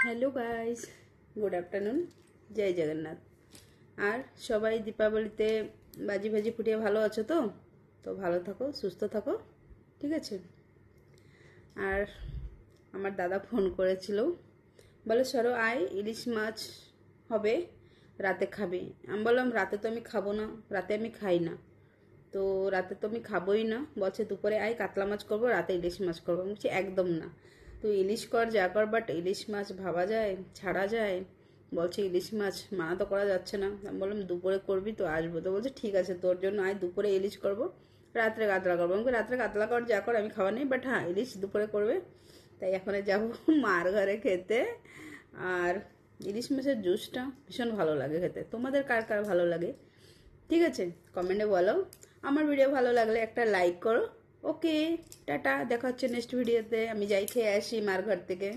Hello guys, good afternoon, জয় জগন্নাথ। আর সবাই দীপাবলিতে বাজি ভাজি ফুটিয়ে ভালো আছো তো? তো ভালো থাকো, সুস্থ থাকো, ঠিক আছে। আর আমার দাদা ফোন করেছিল, বলে সরো আয়, ইলিশ মাছ হবে, রাতে খাবে। আমি বললাম রাতে তো আমি খাবো না, রাতে আমি খাই না, তো রাতে তো আমি খাবোই না। বলছে দুপুরে আয়, কাতলা মাছ করবো, রাতে ইলিশ মাছ করবো। আমি বলছি একদম না, তো ইলিশ কর যা কর, বাট ইলিশ মাছ ভাবা যায়, ছাড়া যায়? বলছে ইলিশ মাছ মানা তো করা যাচ্ছে না। আমি বললাম দুপুরে করবি তো আসবো। তো বলছে ঠিক আছে, তোর জন্য আয়, দুপুরে ইলিশ করবো, রাত্রে কাতলা করবো। আমাকে রাত্রে কাতলা কর যা কর, আমি খাওয়া নেই, বাট হ্যাঁ ইলিশ দুপুরে করবে। তাই এখন যাবো মার ঘরে খেতে। আর ইলিশ মাছের জুসটা ভীষণ ভালো লাগে খেতে। তোমাদের কার কার ভালো লাগে ঠিক আছে, কমেন্টে বলো। আমার ভিডিও ভালো লাগলে একটা লাইক করো। ওকে, টাটা, দেখা হচ্ছে নেক্সট ভিডিওতে। আমি যাই, খেয়ে আসি মার ঘর থেকে।